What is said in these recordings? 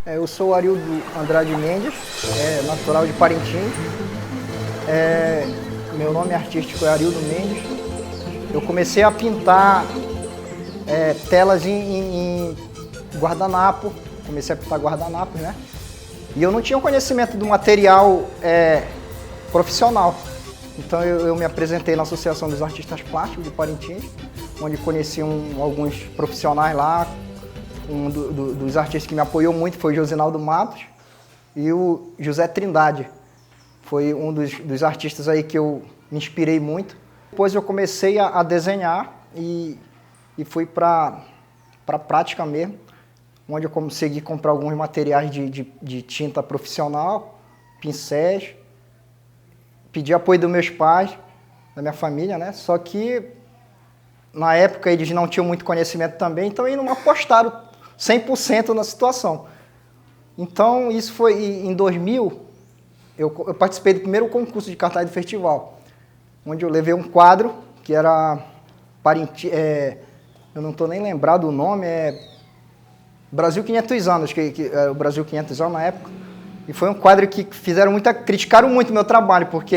Eu sou o Arildo Andrade Mendes, natural de Parintins. Meu nome artístico é Arildo Mendes. Eu comecei a pintar telas em guardanapo, comecei a pintar guardanapos, né? E eu não tinha conhecimento do material profissional. Então eu me apresentei na Associação dos Artistas Plásticos de Parintins, onde conheci alguns profissionais lá. Dos artistas que me apoiou muito foi o Josinaldo Matos e o José Trindade. Foi um dos artistas aí que eu me inspirei muito. Depois eu comecei a desenhar e fui para a prática mesmo, onde eu consegui comprar alguns materiais de tinta profissional, pincéis, pedi apoio dos meus pais, da minha família, né? Só que na época eles não tinham muito conhecimento também, então eles não apostaram 100% na situação. Então isso foi em 2000, eu participei do primeiro concurso de cartaz do festival, onde eu levei um quadro que era eu não estou nem lembrado do nome, Brasil 500 anos, que era o Brasil 500 anos na época. E foi um quadro que criticaram muito o meu trabalho, porque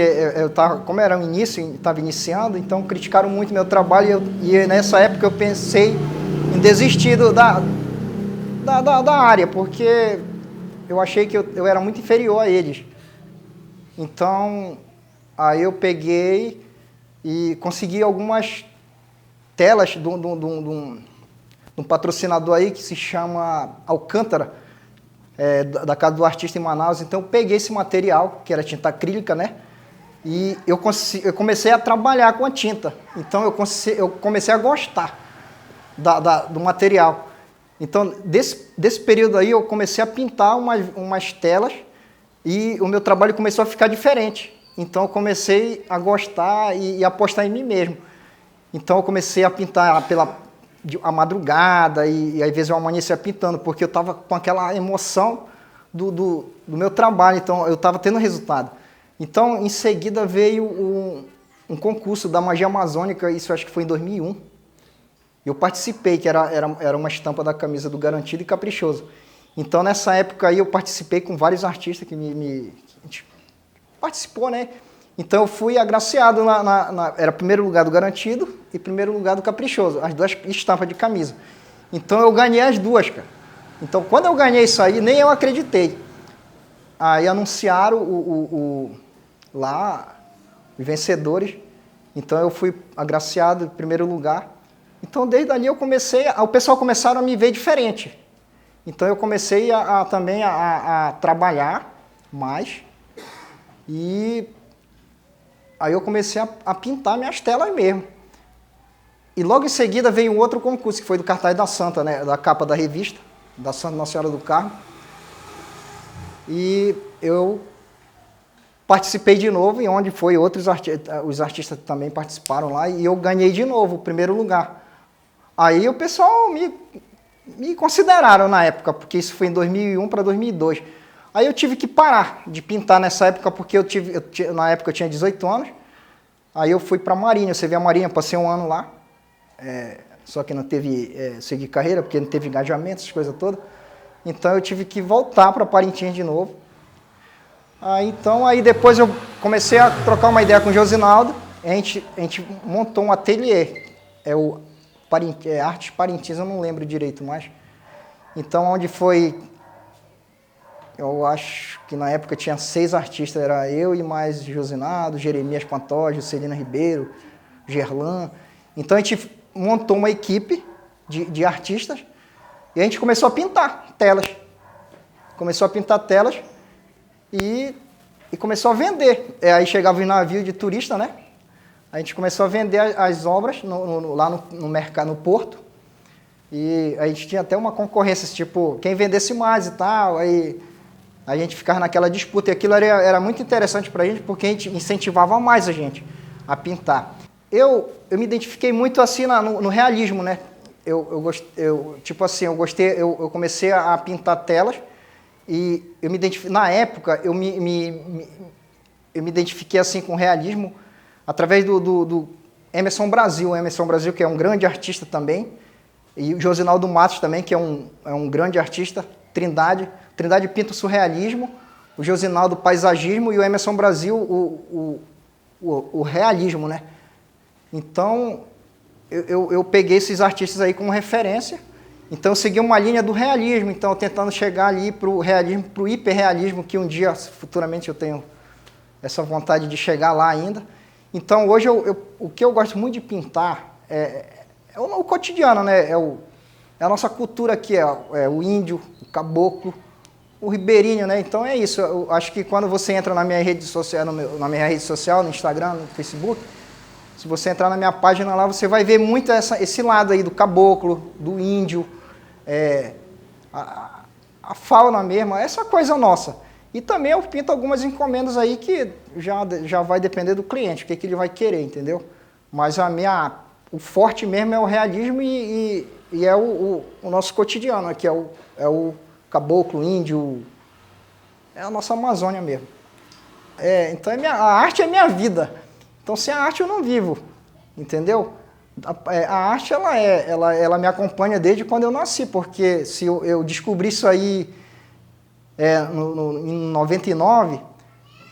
como era o início, estava iniciando, então criticaram muito o meu trabalho e nessa época eu pensei em desistir da área, porque eu achei que eu era muito inferior a eles. Então, aí eu peguei e consegui algumas telas de um patrocinador aí que se chama Alcântara, da Casa do Artista em Manaus. Então eu peguei esse material, que era tinta acrílica, né? E eu comecei a trabalhar com a tinta. Então eu comecei a gostar do material. Então desse período aí eu comecei a pintar umas telas e o meu trabalho começou a ficar diferente. Então eu comecei a gostar e apostar em mim mesmo. Então eu comecei a pintar a madrugada e às vezes eu amanhecia pintando, porque eu estava com aquela emoção do meu trabalho, então eu estava tendo resultado. Então, em seguida veio um concurso da Magia Amazônica, isso acho que foi em 2001. Eu participei, que era uma estampa da camisa do Garantido e Caprichoso. Então, nessa época aí, eu participei com vários artistas que a gente participou, né? Então eu fui agraciado era primeiro lugar do Garantido e primeiro lugar do Caprichoso, as duas estampas de camisa. Então eu ganhei as duas, cara. Então quando eu ganhei isso aí, nem eu acreditei. Aí anunciaram lá os vencedores. Então eu fui agraciado em primeiro lugar. Então desde ali o pessoal começaram a me ver diferente. Então eu comecei também a trabalhar mais e aí eu comecei a pintar minhas telas mesmo. E logo em seguida veio um outro concurso, que foi do cartaz da Santa, né? Da capa da revista, da Santa Nossa Senhora do Carmo. E eu participei de novo, e onde foi os artistas também participaram lá, e eu ganhei de novo o primeiro lugar. Aí o pessoal me consideraram na época, porque isso foi em 2001 para 2002. Aí eu tive que parar de pintar nessa época, porque na época eu tinha 18 anos. Aí eu fui para a Marinha, eu servi a Marinha, passei um ano lá. Só que não teve seguir carreira, porque não teve engajamento, essas coisas todas. Então eu tive que voltar para Parintins de novo. Aí depois eu comecei a trocar uma ideia com o Josinaldo. A gente montou um ateliê. Artes Parintins, eu não lembro direito mais. Então onde foi... Eu acho que na época tinha 6 artistas, era eu e mais Josinaldo, Jeremias Pantoja, Celina Ribeiro, Gerlan. Então a gente montou uma equipe de artistas e a gente começou a pintar telas. Começou a pintar telas e começou a vender. Aí chegava um navio de turista, né? A gente começou a vender as obras lá no mercado, no porto. E a gente tinha até uma concorrência, tipo, quem vendesse mais e tal. Aí a gente ficava naquela disputa, e aquilo era muito interessante para a gente, porque a gente incentivava mais a gente a pintar. Eu me identifiquei muito assim no realismo, né? Eu comecei a pintar telas, e eu me identifiquei, na época, eu me identifiquei assim com o realismo, através do Emerson Brasil. Emerson Brasil, que é um grande artista também, e o Josinaldo Matos também, que é um grande artista Trindade. Trindade pinta o surrealismo, o Josinaldo o paisagismo e o Emerson Brasil o realismo, né? Então, eu peguei esses artistas aí como referência. Então, eu segui uma linha do realismo, então tentando chegar ali para o realismo, para o hiperrealismo, que um dia, futuramente, eu tenho essa vontade de chegar lá ainda. Então, hoje, o que eu gosto muito de pintar é o cotidiano, né? É a nossa cultura aqui, é o índio, o caboclo, o ribeirinho, né? Então, é isso. Eu acho que quando você entra na minha rede social, na minha rede social, no Instagram, no Facebook, se você entrar na minha página lá, você vai ver muito esse lado aí do caboclo, do índio, a fauna mesmo, essa coisa nossa. E também eu pinto algumas encomendas aí que já vai depender do cliente, o que ele vai querer, entendeu? Mas o forte mesmo é o realismo e é o nosso cotidiano aqui, é o caboclo, índio, é a nossa Amazônia mesmo. Então a arte é minha vida. Então sem a arte eu não vivo, entendeu? A arte ela me acompanha desde quando eu nasci, porque se eu descobri isso aí em 99,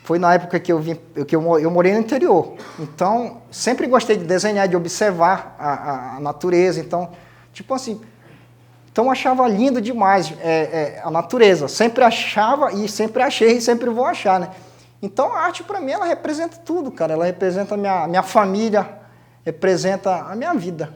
foi na época que eu morei no interior. Então sempre gostei de desenhar, de observar a natureza. Então, tipo assim, então eu achava lindo demais a natureza. Sempre achava e sempre achei e sempre vou achar, né? Então a arte para mim ela representa tudo, cara. Ela representa a minha família, representa a minha vida.